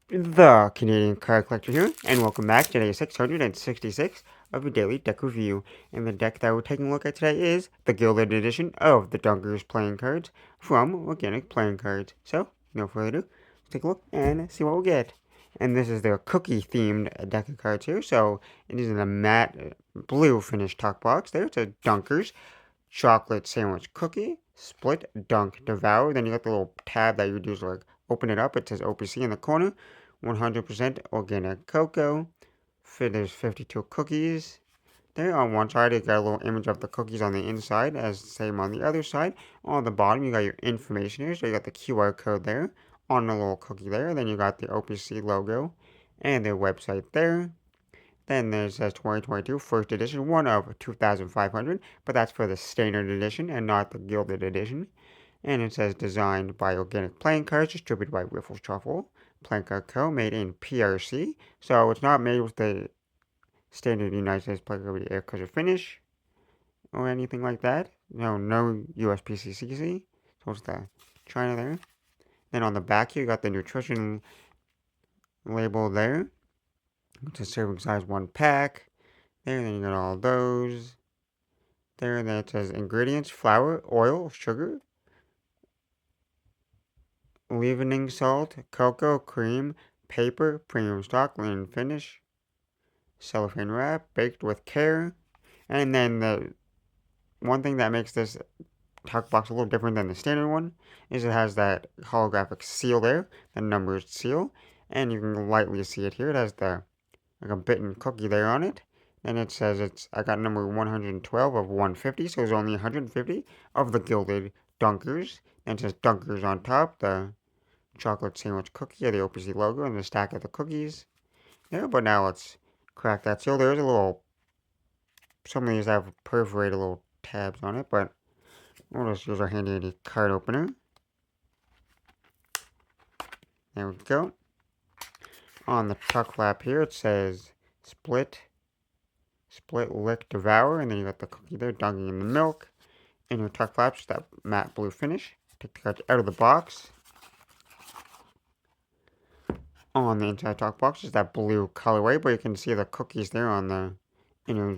The Canadian Card Collector here, and welcome back. Today is 666 of a daily deck review, and the deck that we're taking a look at today is the Gilded Edition of the Dunkers playing cards from Organic Playing Cards. So, no further ado, let's take a look and see what we get. And this is their cookie-themed deck of cards here, so it is in a matte blue finish top box there. It says Dunkers, Chocolate Sandwich Cookie, Split, Dunk, Devour. Then you got the little tab that you would use to like open it up. It says OPC in the corner. 100% organic cocoa. There's 52 cookies. There on one side, you got a little image of the cookies on the inside, as the same on the other side. On the bottom, you got your information here, so you got the QR code there on the little cookie there. Then you got the OPC logo and their website there. Then there says 2022 first edition, one of 2,500, but that's for the standard edition and not the gilded edition. And it says designed by Organic Playing Cards, distributed by Riffles Truffle. Playing Card Co. made in PRC. So it's not made with the standard United States Playing Card air cutter finish or anything like that. No USPCC. So it's the China there. Then on the back here, you got the nutrition label there. It's a serving size 1 pack. There, then you got all those. There, then it says ingredients, flour, oil, sugar, leavening salt, cocoa, cream, paper, premium stock, linen finish, cellophane wrap, baked with care. And then the one thing that makes this tuck box a little different than the standard one is it has that holographic seal there, the numbered seal, and you can lightly see it here. It has the like a bitten cookie there on it. And it says I got number 112 of 150, so there's only 150 of the Gilded Dunkers. And it says Dunkers on top, the chocolate sandwich cookie, the OPC logo, and the stack of the cookies. Yeah, but now let's crack that seal. There's a little, some of these have perforated little tabs on it, but we'll just use our handy dandy card opener. There we go. On the tuck flap here, it says split, lick, devour, and then you got the cookie there dunking in the milk. And your tuck flaps, that matte blue finish. Take the cards out of the box. On the inside tuck box is that blue colorway, but you can see the cookies there on the inner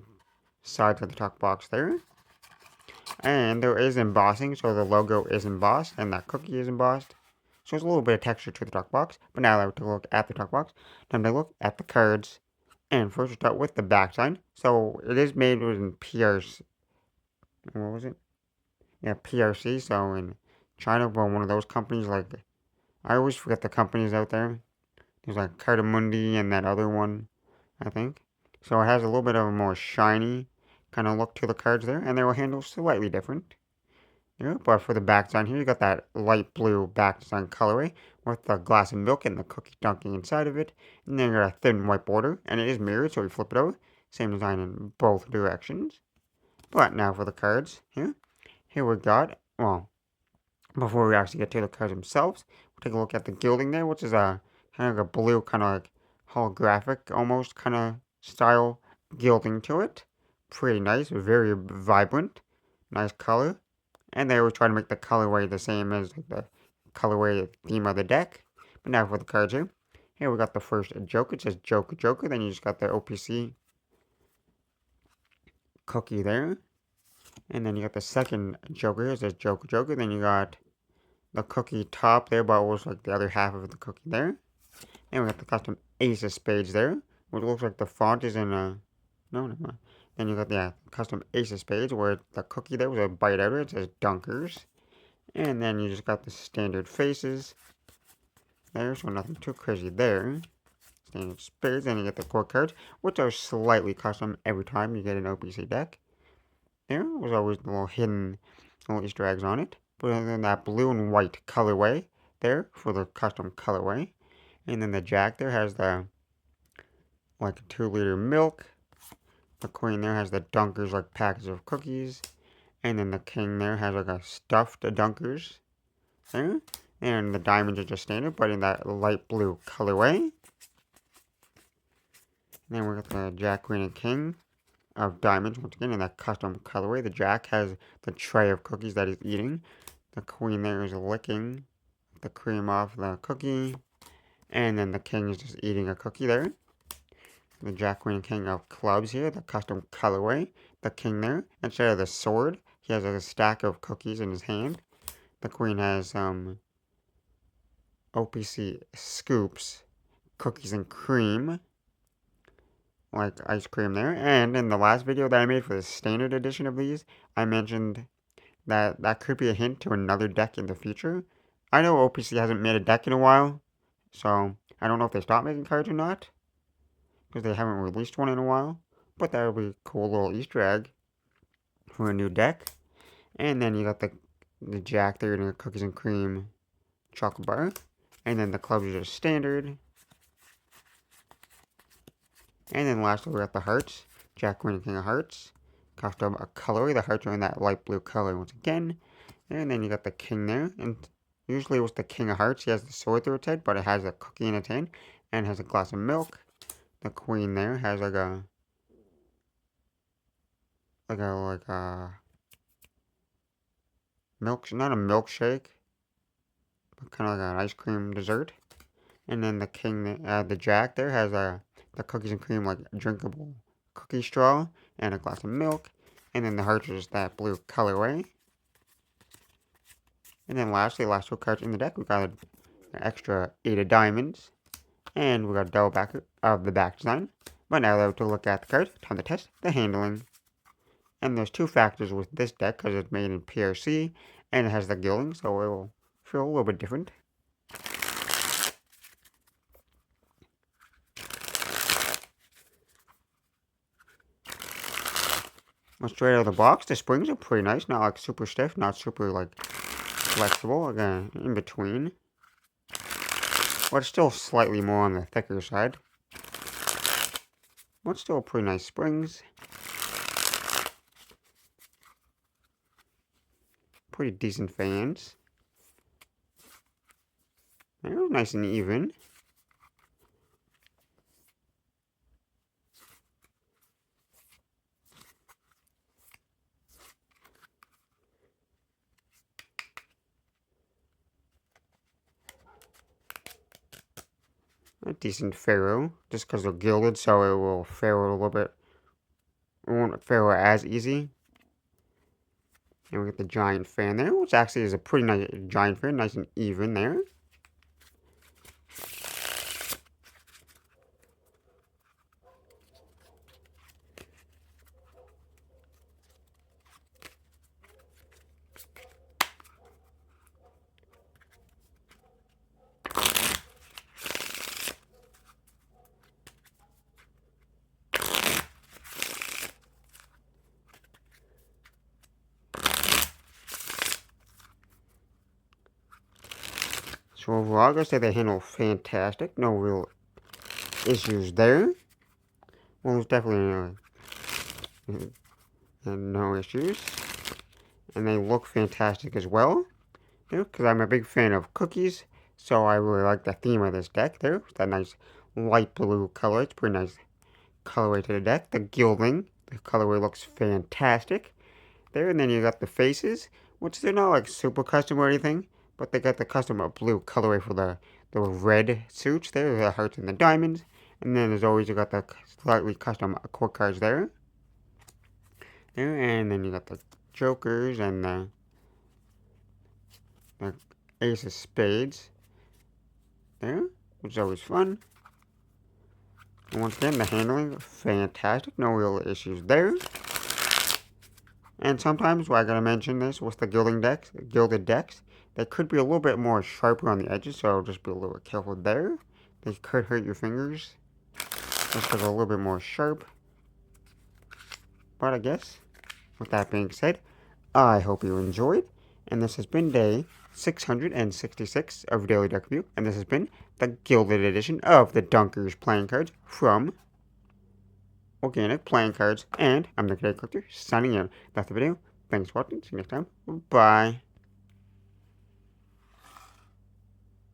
sides of the tuck box there. And there is embossing, so the logo is embossed, and that cookie is embossed. So there's a little bit of texture to the tuck box. But now that we take a look at the tuck box, time to look at the cards. And first we'll start with the back side. So it is made in PRC. What was it? Yeah, PRC. So in China, but one of those companies, like, I always forget the companies out there. There's like Cardamundi and that other one, I think. So it has a little bit of a more shiny kind of look to the cards there, and they will handle slightly different. Yeah, but for the back design here, you got that light blue back design colorway with the glass of milk and the cookie dunking inside of it. And then you got a thin white border, and it is mirrored, so we flip it over. Same design in both directions. But now for the cards here. Here we got, well, before we actually get to the cards themselves, we'll take a look at the gilding there, which is a kind of like a blue, kind of like holographic almost kind of style gilding to it. Pretty nice, very vibrant, nice color. And they were trying to make the colorway the same as the colorway theme of the deck. But now for the cards here. Here we got the first Joker. It says Joker Joker. Then you just got the OPC cookie there. And then you got the second Joker here. It says Joker Joker. Then you got the cookie top there, but it was like the other half of the cookie there. And we got the custom Ace of Spades there. Which looks like the font is in a... No, never mind. Then you got the custom Ace of Spades where the cookie there was a bite out of it. It says Dunkers. And then you just got the standard faces there, so nothing too crazy there. Standard spades, and you get the core cards, which are slightly custom every time you get an OPC deck. There was always the little hidden little Easter eggs on it. But then that blue and white colorway there for the custom colorway. And then the Jack there has the like 2-liter milk. The Queen there has the Dunkers like package of cookies. And then the King there has like a stuffed Dunkers there. And the diamonds are just standard, but in that light blue colorway. And then we got the Jack, Queen, and King of diamonds once again in that custom colorway. The Jack has the tray of cookies that he's eating. The Queen there is licking the cream off the cookie. And then the king is just eating a cookie there. The Jack, Queen, and King of clubs here, the custom colorway. The king there, instead of the sword, he has a stack of cookies in his hand. The queen has OPC scoops, cookies and cream, like ice cream there. And in the last video that I made for the standard edition of these, I mentioned that that could be a hint to another deck in the future. I know OPC hasn't made a deck in a while, so I don't know if they stopped making cards or not, because they haven't released one in a while. But that would be a cool little Easter egg for a new deck. And then you got the Jack there in a cookies and cream chocolate bar. And then the clubs are just standard. And then lastly we got the hearts. Jack, Queen, and King of Hearts. Custom a colorway. The hearts are in that light blue color once again. And then you got the king there. And usually with the King of Hearts, he has the sword through its head, but it has a cookie in its hand. And has a glass of milk. The queen there has like a milk, not a milkshake, but kind of like an ice cream dessert. And then the king, the jack there has the cookies and cream, like drinkable cookie straw and a glass of milk. And then the hearts are just that blue colorway. And then lastly, last two cards in the deck, we got an extra 8 of diamonds. And we got a double back of the back design. But now that we to look at the cards, time to test the handling. And there's two factors with this deck because it's made in PRC and it has the gilding, so it will feel a little bit different. But straight out of the box, the springs are pretty nice, not like super stiff, not super like flexible, again, in between. But still slightly more on the thicker side. But still pretty nice springs. Pretty decent fans. They're nice and even. A decent ferro, just because they're gilded, so it will ferro a little bit. It won't ferro as easy. And we get the giant fan there, which actually is a pretty nice giant fan, nice and even there. So overall, I gotta say they handle fantastic. No real issues there. Well, there's definitely no issues. And they look fantastic as well. Because I'm a big fan of cookies. So I really like the theme of this deck there. That nice light blue color. It's pretty nice colorway to the deck. The gilding. The colorway looks fantastic there. And then you got the faces, which they're not like super custom or anything. But they got the custom blue colorway for the red suits there, the hearts and the diamonds. And then as always, you got the slightly custom court cards there. And then you got the jokers and the ace of spades there, which is always fun. And once again, the handling, fantastic. No real issues there. And sometimes, I gotta mention this, with the gilded decks, they could be a little bit more sharper on the edges, so just be a little bit careful there. They could hurt your fingers, just because they're a little bit more sharp. But I guess, with that being said, I hope you enjoyed, and this has been day 666 of Daily Deck Review, and this has been the Gilded edition of the Dunkers playing cards from Organic Playing Cards, and I'm the Gray Collector, signing out. That's the video. Thanks for watching. See you next time. Bye.